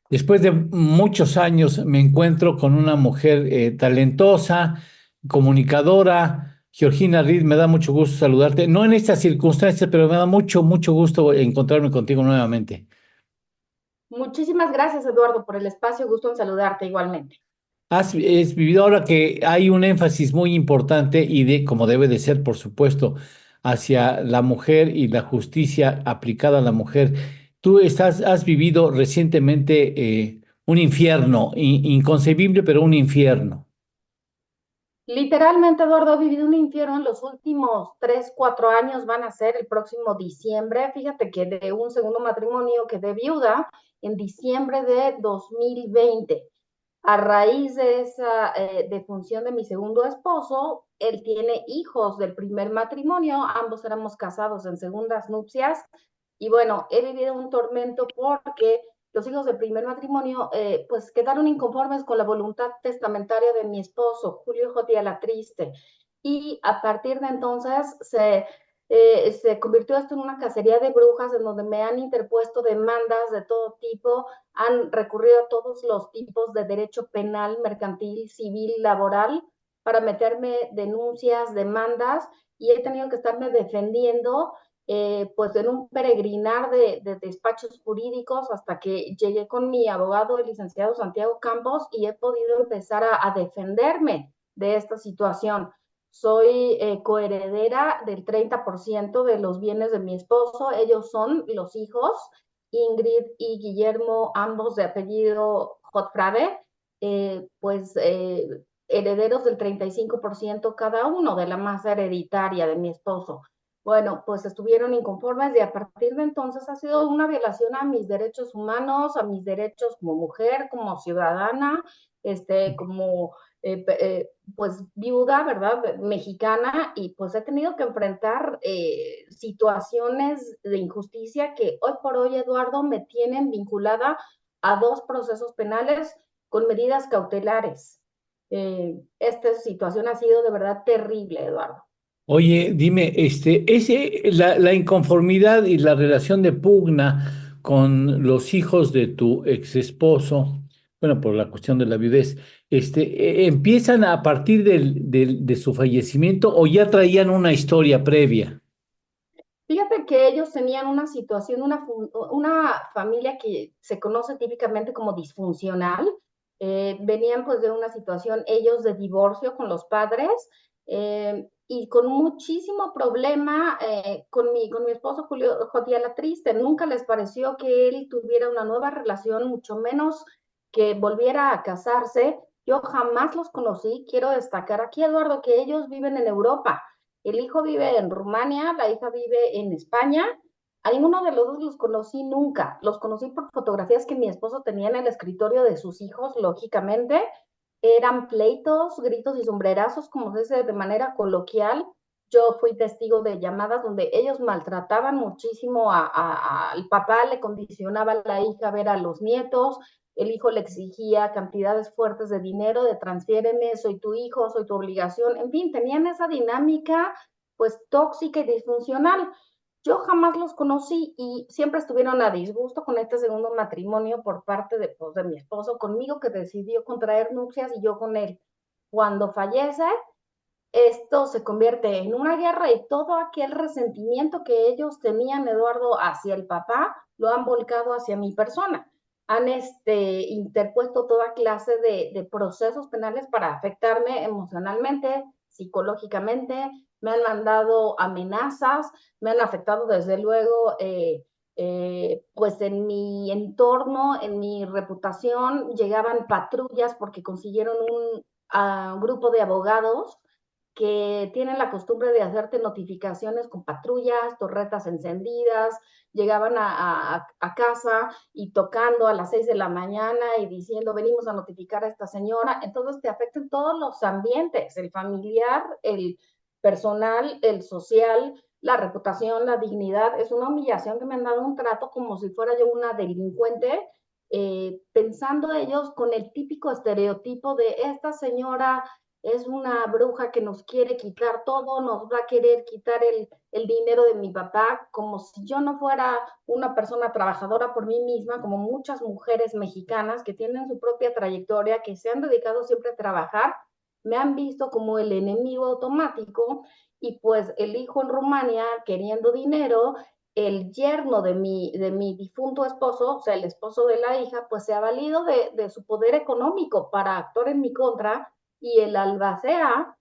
Después de muchos años me encuentro con una mujer talentosa, comunicadora. Georgina Reed, me da mucho gusto saludarte. No en estas circunstancias, pero me da mucho, mucho gusto encontrarme contigo nuevamente. Muchísimas gracias, Eduardo, por el espacio. Gusto en saludarte igualmente. Has vivido ahora que hay un énfasis muy importante y como debe de ser, por supuesto, hacia la mujer y la justicia aplicada a la mujer. Has vivido recientemente un infierno, inconcebible, pero un infierno. Literalmente, Eduardo, he vivido un infierno en los últimos 3, 4 años, van a ser el próximo diciembre. Fíjate que de un segundo matrimonio quedé viuda en diciembre de 2020. A raíz de esa defunción de mi segundo esposo, él tiene hijos del primer matrimonio, ambos éramos casados en segundas nupcias, y bueno, he vivido un tormento porque los hijos del primer matrimonio pues quedaron inconformes con la voluntad testamentaria de mi esposo, Julio J. La Triste, y a partir de entonces se convirtió esto en una cacería de brujas en donde me han interpuesto demandas de todo tipo, han recurrido a todos los tipos de derecho penal, mercantil, civil, laboral, para meterme denuncias, demandas, y he tenido que estarme defendiendo pues en un peregrinar de despachos jurídicos hasta que llegué con mi abogado, el licenciado Santiago Campos, y he podido empezar a defenderme de esta situación. Soy coheredera del 30% de los bienes de mi esposo. Ellos son los hijos, Ingrid y Guillermo, ambos de apellido Hotfrade, herederos del 35% cada uno de la masa hereditaria de mi esposo. Bueno, pues estuvieron inconformes y a partir de entonces ha sido una violación a mis derechos humanos, a mis derechos como mujer, como ciudadana, como pues viuda, ¿verdad? Mexicana, y pues he tenido que enfrentar situaciones de injusticia que hoy por hoy, Eduardo, me tienen vinculada a 2 procesos penales con medidas cautelares. Esta situación ha sido de verdad terrible, Eduardo. Oye, dime, la inconformidad y la relación de pugna con los hijos de tu ex esposo, bueno, por la cuestión de la viudez, ¿empiezan a partir de su fallecimiento o ya traían una historia previa? Fíjate que ellos tenían una situación, una familia que se conoce típicamente como disfuncional. Venían pues de una situación ellos de divorcio con los padres, y con muchísimo problema con mi esposo Julio Jotía La Triste. Nunca les pareció que él tuviera una nueva relación, mucho menos que volviera a casarse. Yo jamás los conocí. Quiero destacar aquí, Eduardo, que ellos viven en Europa. El hijo vive en Rumania, la hija vive en España. A ninguno de los dos los conocí nunca. Los conocí por fotografías que mi esposo tenía en el escritorio de sus hijos, lógicamente. Eran pleitos, gritos y sombrerazos, como se dice de manera coloquial. Yo fui testigo de llamadas donde ellos maltrataban muchísimo al papá, le condicionaba a la hija a ver a los nietos, el hijo le exigía cantidades fuertes de dinero, de transfiéreme, soy tu hijo, soy tu obligación, en fin, tenían esa dinámica pues tóxica y disfuncional. Yo jamás los conocí y siempre estuvieron a disgusto con este segundo matrimonio por parte pues, de mi esposo conmigo, que decidió contraer nupcias, y yo con él. Cuando fallece, esto se convierte en una guerra y todo aquel resentimiento que ellos tenían, Eduardo, hacia el papá, lo han volcado hacia mi persona. Han interpuesto toda clase de procesos penales para afectarme emocionalmente, psicológicamente, me han mandado amenazas, me han afectado desde luego pues en mi entorno, en mi reputación. Llegaban patrullas porque consiguieron un grupo de abogados que tienen la costumbre de hacerte notificaciones con patrullas, torretas encendidas. Llegaban a casa y tocando a las 6 de la mañana y diciendo, venimos a notificar a esta señora. Entonces te afectan todos los ambientes, el familiar, el personal, el social, la reputación, la dignidad. Es una humillación que me han dado un trato como si fuera yo una delincuente, pensando ellos con el típico estereotipo de esta señora es una bruja que nos quiere quitar todo, nos va a querer quitar el dinero de mi papá, como si yo no fuera una persona trabajadora por mí misma, como muchas mujeres mexicanas que tienen su propia trayectoria, que se han dedicado siempre a trabajar, me han visto como el enemigo automático y pues el hijo en Rumania queriendo dinero, el yerno de mi difunto esposo, o sea, el esposo de la hija, pues se ha valido de su poder económico para actuar en mi contra y el albacea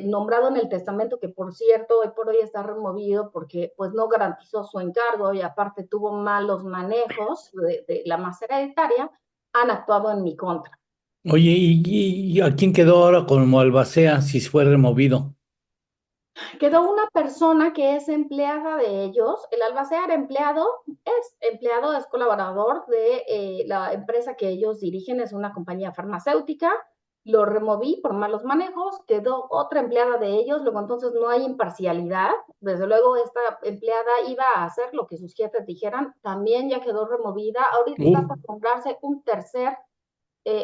nombrado en el testamento, que por cierto hoy por hoy está removido porque pues no garantizó su encargo y aparte tuvo malos manejos de la macera hereditaria, han actuado en mi contra. Oye, ¿y a quién quedó ahora como albacea si fue removido? Quedó una persona que es empleada de ellos. El albacea era empleado, es colaborador de la empresa que ellos dirigen, es una compañía farmacéutica. Lo removí por malos manejos, quedó otra empleada de ellos, luego entonces no hay imparcialidad. Desde luego esta empleada iba a hacer lo que sus jefes dijeran, también ya quedó removida. Ahorita está Uh, por comprarse un tercer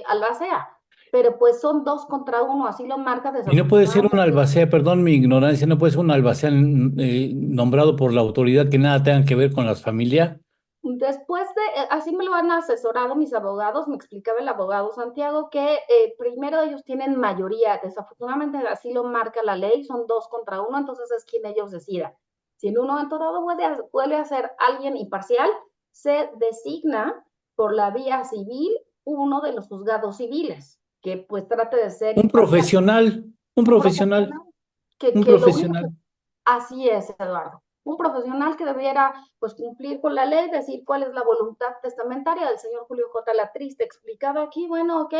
albacea, pero pues son dos contra uno, así lo marca y no puede ser un desafortunadamente. albacea, perdón mi ignorancia, no puede ser un albacea nombrado por la autoridad que nada tenga que ver con las familias. Después así me lo han asesorado mis abogados, me explicaba el abogado Santiago que primero ellos tienen mayoría, desafortunadamente así lo marca la ley, son dos contra uno, entonces es quien ellos decidan. Si en un momento dado puede hacer alguien imparcial, se designa por la vía civil uno de los juzgados civiles, que pues trate de ser Un imparcial. profesional, un Un profesional, profesional que, un que lo único que profesional. así es, Eduardo. Un profesional que debiera pues cumplir con la ley, decir cuál es la voluntad testamentaria del señor Julio J. Latriz, te explicaba aquí, bueno, ok,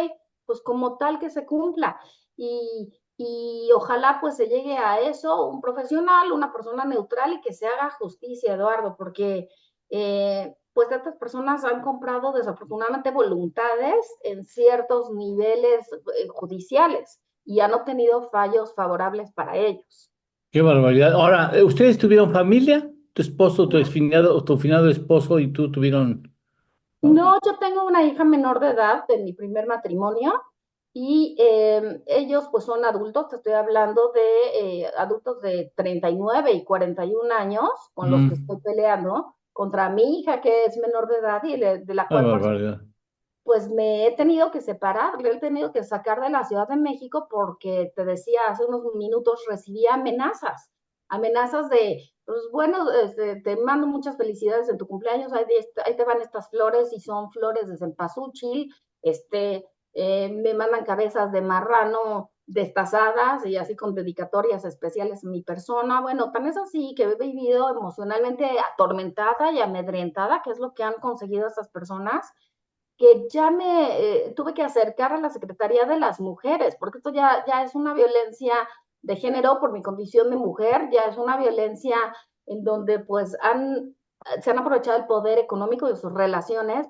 pues como tal que se cumpla. Y ojalá pues se llegue a eso, un profesional, una persona neutral y que se haga justicia, Eduardo, porque pues estas personas han comprado desafortunadamente voluntades en ciertos niveles judiciales y han obtenido fallos favorables para ellos. Qué barbaridad. Ahora, ¿ustedes tuvieron familia? ¿Tu esposo, tu exfinado, o tu finado esposo y tú tuvieron? ¿No? No, yo tengo una hija menor de edad de mi primer matrimonio y ellos pues son adultos, te estoy hablando de adultos de 39 y 41 años con los que estoy Mm, peleando contra mi hija que es menor de edad y de la qué cual barbaridad. pues me he tenido que separar, le he tenido que sacar de la Ciudad de México porque te decía hace unos minutos recibía amenazas de, pues bueno, te mando muchas felicidades en tu cumpleaños, ahí te van estas flores y son flores de cempasúchil, me mandan cabezas de marrano destazadas y así con dedicatorias especiales a mi persona. Bueno, tan es así que he vivido emocionalmente atormentada y amedrentada, que es lo que han conseguido estas personas que ya me tuve que acercar a la Secretaría de las Mujeres, porque esto ya es una violencia de género por mi condición de mujer, ya es una violencia en donde pues se han aprovechado el poder económico de sus relaciones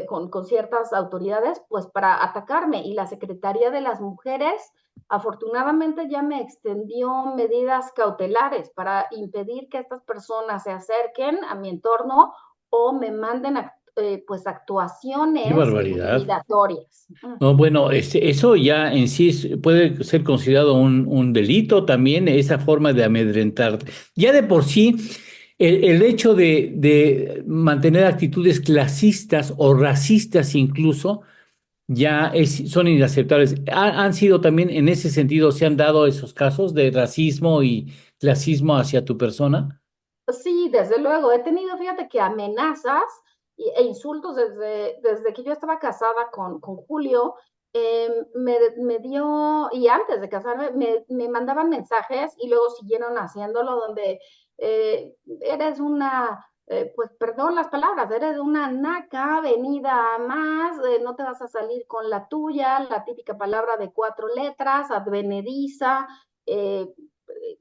con ciertas autoridades, pues para atacarme. Y la Secretaría de las Mujeres afortunadamente ya me extendió medidas cautelares para impedir que estas personas se acerquen a mi entorno o me manden pues Qué actuaciones barbaridad. intimidatorias. No, bueno, eso ya en sí puede ser considerado un delito también, esa forma de amedrentar. Ya de por sí, el hecho de mantener actitudes clasistas o racistas incluso, son inaceptables. Han sido también, en ese sentido, se han dado esos casos de racismo y clasismo hacia tu persona. Sí, desde luego, he tenido, fíjate que amenazas insultos desde que yo estaba casada con Julio, me dio, y antes de casarme, me mandaban mensajes y luego siguieron haciéndolo donde eres una, pues perdón las palabras, eres una naca venida a más, no te vas a salir con la tuya, la típica palabra de cuatro letras, advenediza, eh,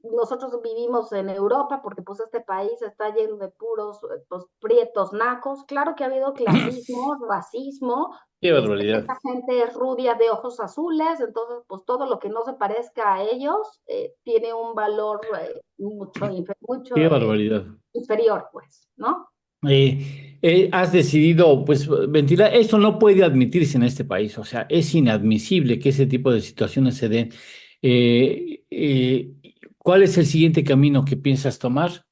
nosotros vivimos en Europa porque pues este país está lleno de puros pues, prietos nacos. Claro que ha habido clasismo, racismo, Qué barbaridad. esta gente es rubia de ojos azules, entonces pues todo lo que no se parezca a ellos tiene un valor mucho Qué barbaridad. inferior, pues, ¿no? has decidido, pues, ventilar. Esto no puede admitirse en este país. O sea, es inadmisible que ese tipo de situaciones se den. Eh, eh, ¿Cuál es el siguiente camino que piensas tomar?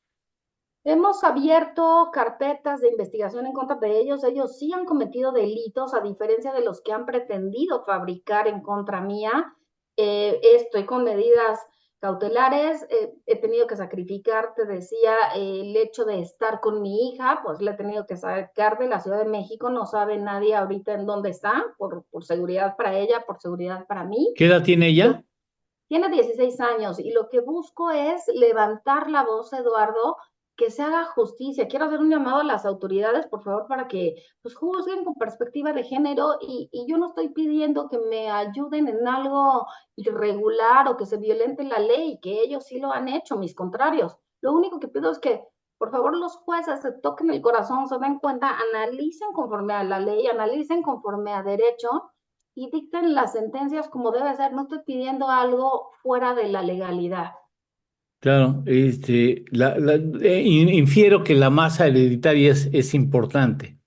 Hemos abierto carpetas de investigación en contra de ellos. Ellos sí han cometido delitos, a diferencia de los que han pretendido fabricar en contra mía. Estoy con medidas cautelares. He tenido que sacrificar, te decía, el hecho de estar con mi hija, pues la he tenido que sacar de la Ciudad de México. No sabe nadie ahorita en dónde está, por seguridad para ella, por seguridad para mí. ¿Qué edad tiene ella? Tiene 16 años y lo que busco es levantar la voz, Eduardo, que se haga justicia. Quiero hacer un llamado a las autoridades, por favor, para que pues, juzguen con perspectiva de género y yo no estoy pidiendo que me ayuden en algo irregular o que se violente la ley, que ellos sí lo han hecho, mis contrarios. Lo único que pido es que, por favor, los jueces se toquen el corazón, se den cuenta, analicen conforme a la ley, analicen conforme a derecho y dicten las sentencias como debe ser. No estoy pidiendo algo fuera de la legalidad. Claro, infiero que la masa hereditaria es importante.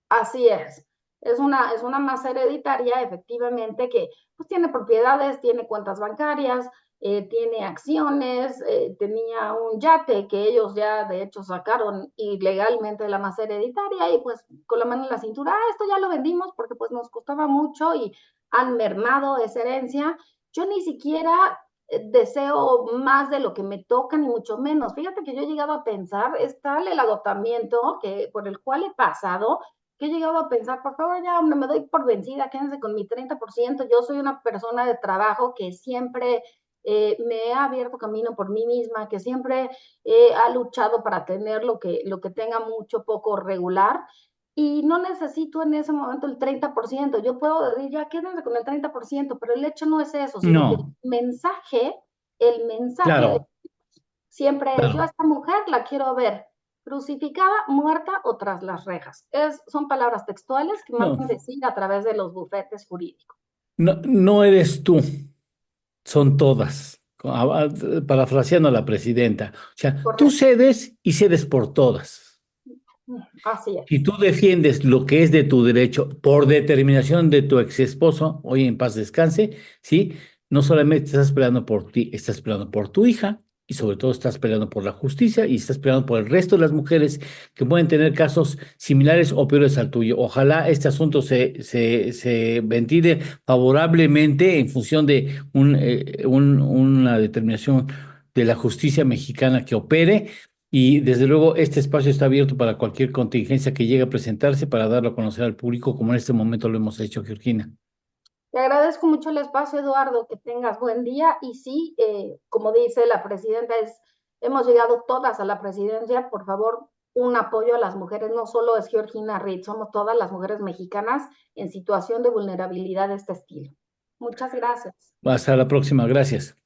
Así es. Es una masa hereditaria, efectivamente, que pues tiene propiedades, tiene cuentas bancarias, tiene acciones, tenía un yate que ellos ya de hecho sacaron ilegalmente de la masa hereditaria y pues con la mano en la cintura, esto ya lo vendimos porque pues nos costaba mucho y han mermado esa herencia. Yo ni siquiera deseo más de lo que me toca, ni mucho menos. Fíjate que yo he llegado a pensar, es tal el agotamiento por el cual he pasado que he llegado a pensar, por favor, ya hombre, me doy por vencida, quédense con mi 30%. Yo soy una persona de trabajo que siempre me he abierto camino por mí misma, que siempre ha luchado para tener lo que tenga mucho, poco regular. Y no necesito en ese momento el 30%. Yo puedo decir, ya quédense con el 30%, pero el hecho no es eso, sino que No, el mensaje de claro, siempre es, yo a claro. esta mujer la quiero ver crucificada, muerta o tras las rejas. Son palabras textuales que No, mandan decir a través de los bufetes jurídicos. no, no eres tú, son todas. Parafraseando a la presidenta. O sea, tú Correcto. cedes y cedes por todas. Así Si es. tú defiendes lo que es de tu derecho por determinación de tu ex esposo, hoy en paz descanse, ¿sí? No solamente estás peleando por ti, estás peleando por tu hija y sobre todo estás peleando por la justicia y estás peleando por el resto de las mujeres que pueden tener casos similares o peores al tuyo. Ojalá este asunto se ventile favorablemente en función de una determinación de la justicia mexicana que opere y desde luego este espacio está abierto para cualquier contingencia que llegue a presentarse para darlo a conocer al público, como en este momento lo hemos hecho, Georgina. Te agradezco mucho el espacio, Eduardo, que tengas buen día. Y sí, como dice la presidenta, hemos llegado todas a la presidencia. Por favor, un apoyo a las mujeres. No solo es Georgina Reed, somos todas las mujeres mexicanas en situación de vulnerabilidad de este estilo. Muchas gracias. Hasta la próxima, gracias.